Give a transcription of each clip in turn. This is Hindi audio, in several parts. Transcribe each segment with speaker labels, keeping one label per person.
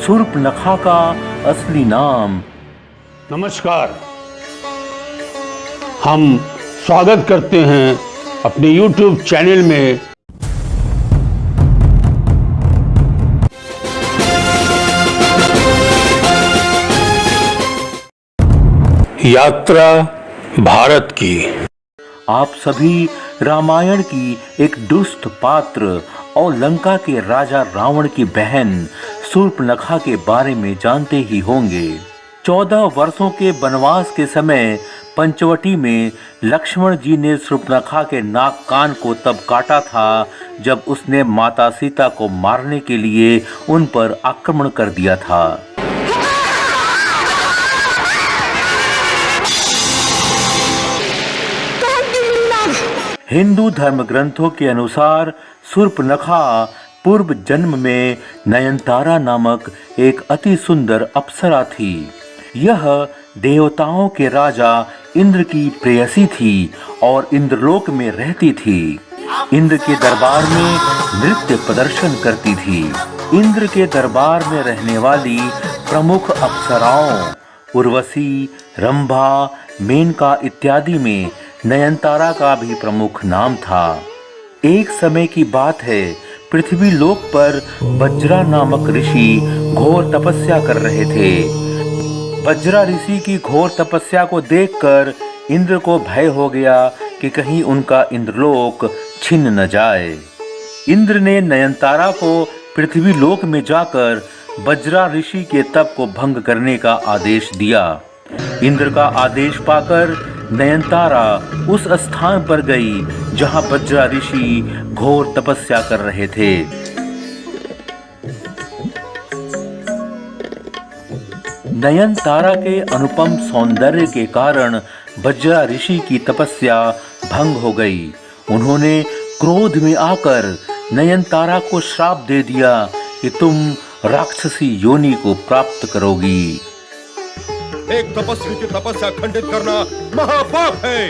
Speaker 1: शूर्पणखा का असली नाम।
Speaker 2: नमस्कार, हम स्वागत करते हैं अपने YouTube चैनल में। यात्रा भारत की।
Speaker 1: आप सभी रामायण की एक दुष्ट पात्र और लंका के राजा रावण की बहन शूर्पणखा के बारे में जानते ही होंगे। 14 वर्षों के वनवास के समय पंचवटी में लक्ष्मण जी ने शूर्पणखा के नाक कान को तब काटा था जब उसने माता सीता को मारने के लिए उन पर आक्रमण कर दिया था। हिंदू धर्म ग्रंथों के अनुसार शूर्पणखा पूर्व जन्म में नयनतारा नामक एक अति सुंदर अप्सरा थी। यह देवताओं के राजा इंद्र की प्रेयसी थी और इंद्रलोक में रहती थी। इंद्र के दरबार में नृत्य प्रदर्शन करती थी। इंद्र के दरबार में रहने वाली प्रमुख अप्सराओं उर्वशी, रंभा, मेनका इत्यादि में नयनतारा का भी प्रमुख नाम था। एक समय की बात है, पृथ्वी लोक पर बज्रा नामक ऋषि घोर तपस्या कर रहे थे। बज्रा ऋषि की घोर तपस्या को देखकर इंद्र को भय हो गया कि कहीं उनका इंद्रलोक छिन न जाए। इंद्र ने नयनतारा को पृथ्वी लोक में जाकर बज्रा ऋषि के तप को भंग करने का आदेश दिया। इंद्र का आदेश पाकर नयनतारा उस स्थान पर गई जहां बज्रा ऋषि घोर तपस्या कर रहे थे। नयनतारा के अनुपम सौंदर्य के कारण बज्रा ऋषि की तपस्या भंग हो गई। उन्होंने क्रोध में आकर नयनतारा को श्राप दे दिया कि तुम राक्षसी योनि को प्राप्त करोगी।
Speaker 3: एक तपस्वी की तपस्या खंडित करना महापाप है।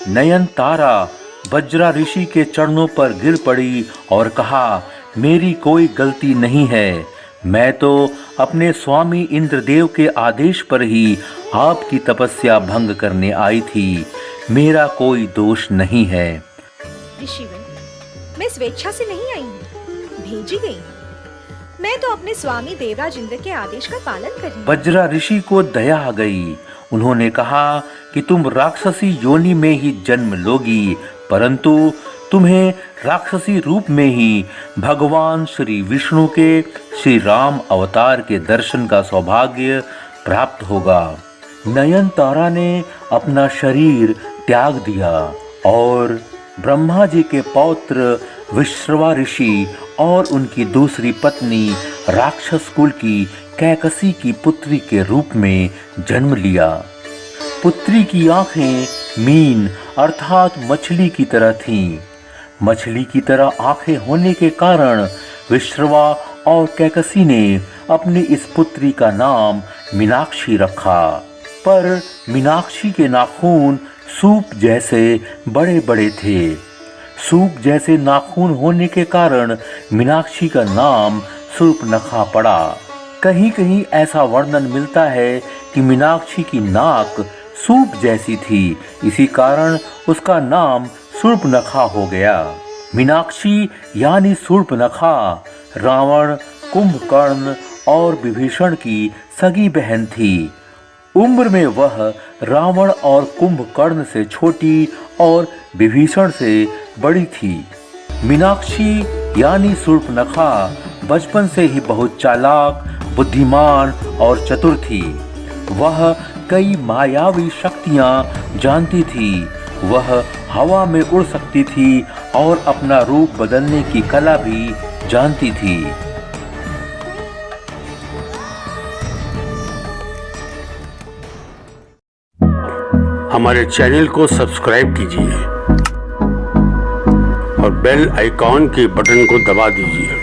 Speaker 1: नयनतारा बज्रा ऋषि के चरणों पर गिर पड़ी और कहा, मेरी कोई गलती नहीं है। मैं तो अपने स्वामी इंद्रदेव के आदेश पर ही आपकी तपस्या भंग करने आई थी। मेरा कोई दोष नहीं है।
Speaker 4: ऋषिवर, मैं स्वेच्छा से नहीं आई हूँ, भेजी गई हूँ। मैं तो अपने स्वामी देवराज इंद्र के आदेश का पालन कर रही हूँ।
Speaker 1: बज्रा ऋषि को दया आ गई। उन्होंने कहा कि तुम राक्षसी योनि में ही जन्म लोगी, परंतु तुम्हें राक्षसी रूप में ही भगवान श्री विष्णु के श्री राम अवतार के दर्शन का सौभाग्य प्राप्त होगा। नयनतारा ने अपना शरीर त्याग दिया और ब्रह्मा जी के पौत्र विश्रवा ऋषि और उनकी दूसरी पत्नी राक्षस कुल की कैकसी की पुत्री के रूप में जन्म लिया। पुत्री की आंखें मीन अर्थात मछली की तरह थीं। मछली की तरह आंखें होने के कारण विश्रवा और कैकसी ने अपनी इस पुत्री का नाम मीनाक्षी रखा। पर मीनाक्षी के नाखून सूप जैसे बड़े बड़े थे। सूप जैसे नाखून होने के कारण मीनाक्षी का नाम शूर्पणखा पड़ा। कहीं कहीं ऐसा वर्णन मिलता है कि मीनाक्षी की नाक सूप जैसी थी, इसी कारण उसका नाम शूर्पणखा हो गया। मीनाक्षी यानी शूर्पणखा रावण, कुंभकर्ण और विभीषण की सगी बहन थी। उम्र में वह रावण और कुंभकर्ण से छोटी और विभीषण से बड़ी थी। मीनाक्षी यानी शूर्पणखा बचपन से ही बहुत चालाक, बुद्धिमान और चतुर थी। वह कई मायावी शक्तियां जानती थी। वह हवा में उड़ सकती थी और अपना रूप बदलने की कला भी जानती थी।
Speaker 2: हमारे चैनल को सब्सक्राइब कीजिए और बेल आइकॉन के बटन को दबा दीजिए।